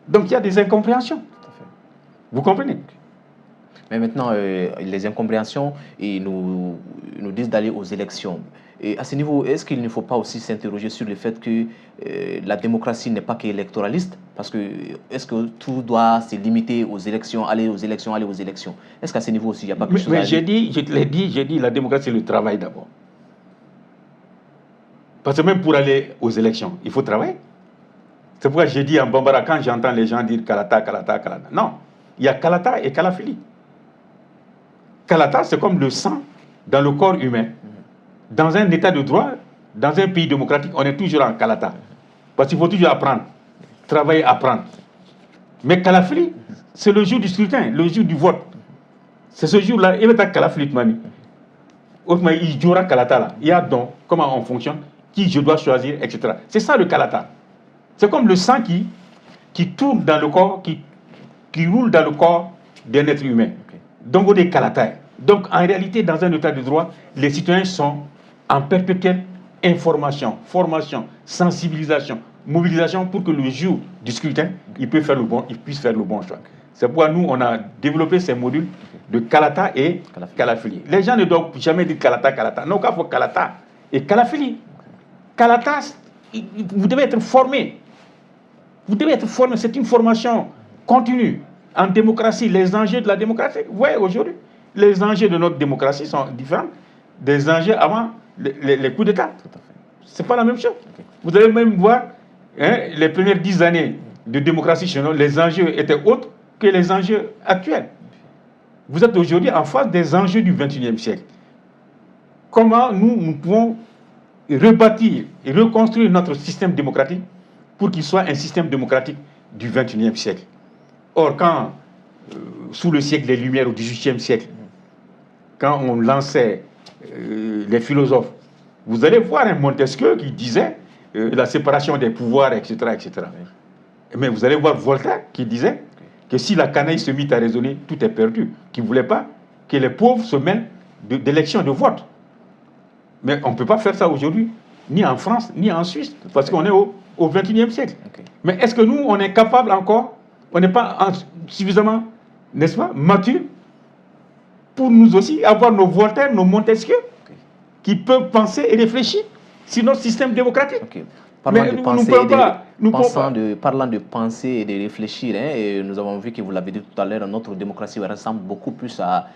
Donc, il y a des incompréhensions. Vous comprenez? Mais maintenant, les incompréhensions nous disent d'aller aux élections. Et à ce niveau, est-ce qu'il ne faut pas aussi s'interroger sur le fait que la démocratie n'est pas qu'électoraliste? Parce que est-ce que tout doit se limiter aux élections, aller aux élections, aller aux élections? Est-ce qu'à ce niveau aussi, il n'y a pas quelque chose à dire? Je te l'ai dit, j'ai dit la démocratie, c'est le travail d'abord. Parce que même pour aller aux élections, il faut travailler. C'est pourquoi j'ai dit en Bambara, quand j'entends les gens dire Kalata, Kalata, Kalata. Non, il y a Kalata et Kalafili. Kalata, c'est comme le sang dans le corps humain. Dans un état de droit, dans un pays démocratique, on est toujours en Kalata. Parce qu'il faut toujours apprendre. Travailler, apprendre. Mais Kalafili, c'est le jour du scrutin, le jour du vote. C'est ce jour-là, il est à Kalafili, Mami. Autrement, il y aura Kalata là. Il y a donc comment on fonctionne, qui je dois choisir, etc. C'est ça le Kalata. C'est comme le sang qui tourne dans le corps, qui roule dans le corps d'un être humain. Donc, on est Kalata. Donc, en réalité, dans un état de droit, les citoyens sont en perpétuelle information, formation, sensibilisation, mobilisation pour que le jour du scrutin, ils puissent faire le bon choix. C'est pourquoi nous, on a développé ces modules de Kalata et Kalafili. Les gens ne doivent jamais dire Kalata, Kalata. Non, il faut Kalata et Kalafili. Kalata, vous devez être formé. Vous devez être formé. C'est une formation continue. En démocratie, les enjeux de la démocratie, vous voyez aujourd'hui, les enjeux de notre démocratie sont différents des enjeux avant les coups d'État. Ce n'est pas la même chose. Vous allez même voir, les premières 10 années de démocratie chez nous, les enjeux étaient autres que les enjeux actuels. Vous êtes aujourd'hui en face des enjeux du XXIe siècle. Comment nous pouvons rebâtir et reconstruire notre système démocratique pour qu'il soit un système démocratique du XXIe siècle. Or, quand, sous le siècle des Lumières, au XVIIIe siècle, quand on lançait les philosophes, vous allez voir un Montesquieu qui disait la séparation des pouvoirs, etc., etc. Mais vous allez voir Voltaire qui disait que si la canaille se mit à raisonner, tout est perdu, qui ne voulait pas que les pauvres se mêlent d'élections de vote. Mais on ne peut pas faire ça aujourd'hui, ni en France, ni en Suisse, parce qu'on est au XXIe siècle. Mais est-ce que nous, on est capable encore, on n'est pas suffisamment n'est-ce pas, mature, pour nous aussi avoir nos Voltaire, nos Montesquieu, qui peuvent penser et réfléchir sur notre système démocratique. Parlant de penser et de réfléchir, et nous avons vu que vous l'avez dit tout à l'heure, notre démocratie ressemble beaucoup plus à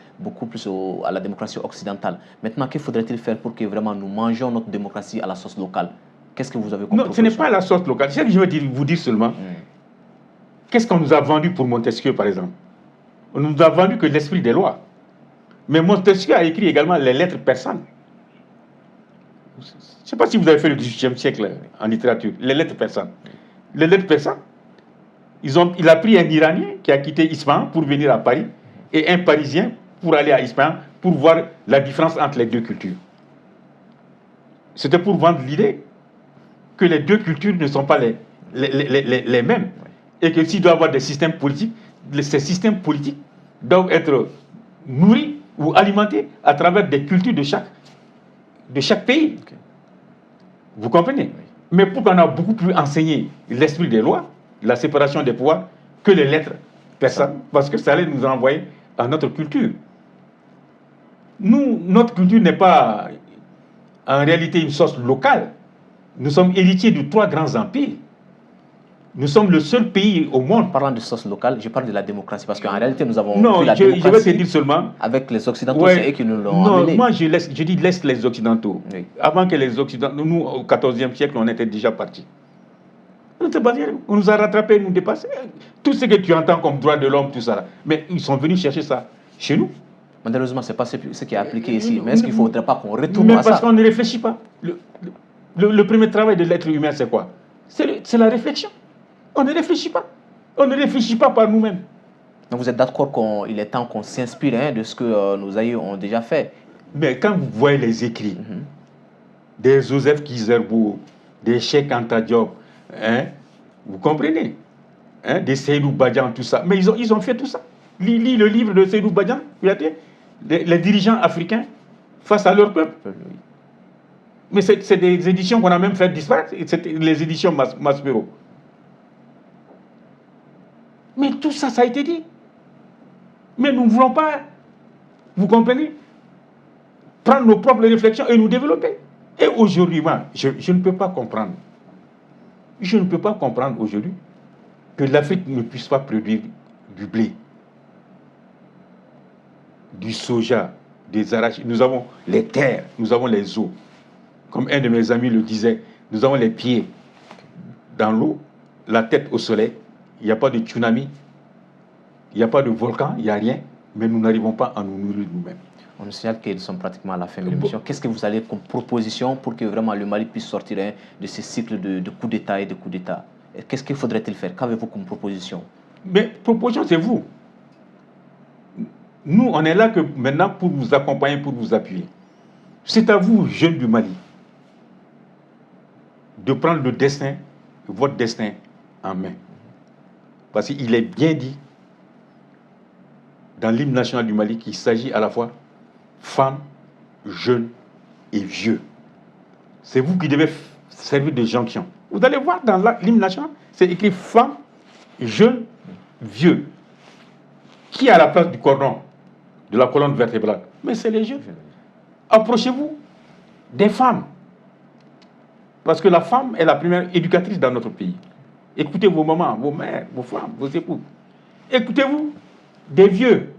la démocratie occidentale. Maintenant, que faudrait-il faire pour que vraiment nous mangions notre démocratie à la sauce locale? Qu'est-ce que vous avez compris? Non, ce n'est pas la sauce locale. C'est ce que je veux vous dire seulement. Qu'est-ce qu'on nous a vendu pour Montesquieu, par exemple? On nous a vendu que l'esprit des lois. Mais Montesquieu a écrit également les lettres persanes. Je ne sais pas si vous avez fait le XVIIIe siècle en littérature, les lettres persanes. Les lettres persanes, il a pris un Iranien qui a quitté Ispahan pour venir à Paris et un Parisien pour aller à Ispahan pour voir la différence entre les deux cultures. C'était pour vendre l'idée que les deux cultures ne sont pas les mêmes. Et que s'il doit y avoir des systèmes politiques, ces systèmes politiques doivent être nourris ou alimentés à travers des cultures de chaque pays. Vous comprenez? Mais pourquoi on a beaucoup plus enseigné l'esprit des lois, la séparation des pouvoirs, que les lettres persanes? Parce que ça allait nous envoyer à notre culture. Notre culture n'est pas en réalité une source locale. Nous sommes héritiers de 3 grands empires. Nous sommes le seul pays au monde. Parlant de source locale, je parle de la démocratie, parce qu'en réalité, nous avons vu la démocratie. Je vais te dire seulement. Avec les Occidentaux, c'est eux qui nous l'ont amené. Moi, je dis laisse les Occidentaux. Oui. Avant que les Occidentaux, nous, au XIVe siècle, on était déjà partis. On nous a rattrapés, nous dépassés. Tout ce que tu entends comme droit de l'homme, tout ça. Mais ils sont venus chercher ça chez nous. Malheureusement, ce n'est pas ce qui est appliqué ici. Mais est-ce qu'il ne faudrait pas qu'on retourne à ça? Parce qu'on ne réfléchit pas. Le premier travail de l'être humain, c'est quoi? C'est la réflexion. On ne réfléchit pas. On ne réfléchit pas par nous-mêmes. Donc vous êtes d'accord qu'il est temps qu'on s'inspire de ce que nos aïeux ont déjà fait? Mais quand vous voyez les écrits des Joseph Kizerbo, des Cheikh Anta Diop, vous comprenez, des Seydou Badian, tout ça. Mais ils ont fait tout ça. Lis le livre de Seydou Badian, les dirigeants africains face à leur peuple. Mais c'est des éditions qu'on a même fait disparaître. C'était les éditions Maspero. Mais tout ça, ça a été dit. Mais nous ne voulons pas, vous comprenez, prendre nos propres réflexions et nous développer. Et aujourd'hui, moi, je ne peux pas comprendre. Je ne peux pas comprendre aujourd'hui que l'Afrique ne puisse pas produire du blé, du soja, des arachides. Nous avons les terres, nous avons les eaux. Comme un de mes amis le disait, nous avons les pieds dans l'eau, la tête au soleil. Il n'y a pas de tsunami, il n'y a pas de volcan, il n'y a rien, mais nous n'arrivons pas à nous nourrir nous-mêmes. On nous signale qu'ils sont pratiquement à la fin de l'émission. Qu'est-ce que vous allez comme proposition pour que vraiment le Mali puisse sortir de ce cycle de coups d'État et de coups d'État? Qu'est-ce qu'il faudrait-il faire? Qu'avez-vous comme proposition? Mais proposition, c'est vous. Nous, on est là que maintenant pour vous accompagner, pour vous appuyer. C'est à vous, jeunes du Mali, de prendre le destin, votre destin en main. Parce qu'il est bien dit dans l'hymne national du Mali qu'il s'agit à la fois femmes, jeunes et vieux. C'est vous qui devez servir de jonction. Vous allez voir dans l'hymne national, c'est écrit femmes, jeunes, vieux. Qui est à la place du cordon, de la colonne vertébrale? Mais c'est les jeunes. Approchez-vous des femmes. Parce que la femme est la première éducatrice dans notre pays. Écoutez vos mamans, vos mères, vos femmes, vos époux. Écoutez-vous des vieux.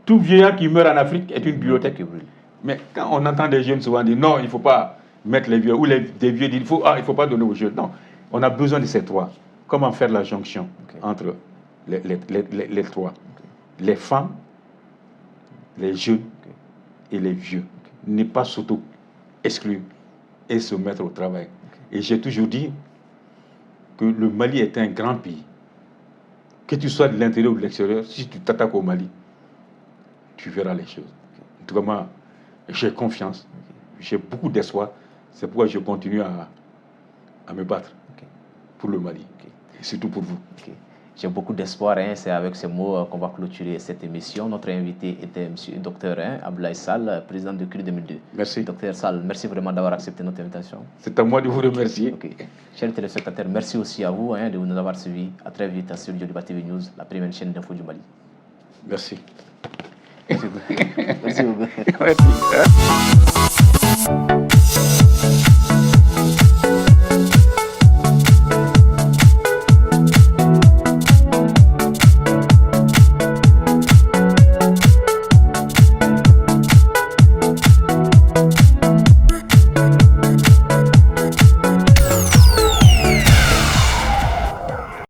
Tout vieillard qui meurt en Afrique est une bibliothèque qui brûle. Mais quand on entend des jeunes souvent dire non, il ne faut pas mettre les vieux, ou des vieux disent il ne faut pas donner aux jeunes. Non, on a besoin de ces trois. Comment faire la jonction entre les trois? Les femmes, les jeunes et les vieux. Ne pas s'auto-exclure et se mettre au travail. Et j'ai toujours dit que le Mali est un grand pays. Que tu sois de l'intérieur ou de l'extérieur, si tu t'attaques au Mali, tu verras les choses. En tout cas, moi, j'ai confiance, j'ai beaucoup d'espoir. C'est pourquoi je continue à me battre pour le Mali, et surtout pour vous. J'ai beaucoup d'espoir. C'est avec ces mots qu'on va clôturer cette émission. Notre invité était M. Dr Abdoulaye Sall, président de CRI 2002. Merci. Dr Sall, merci vraiment d'avoir accepté notre invitation. C'est à moi de vous remercier. Chers téléspectateurs, merci aussi à vous de nous avoir suivis. À très vite sur Djoliba TV News, la première chaîne d'info du Mali. Merci. Merci beaucoup. Merci.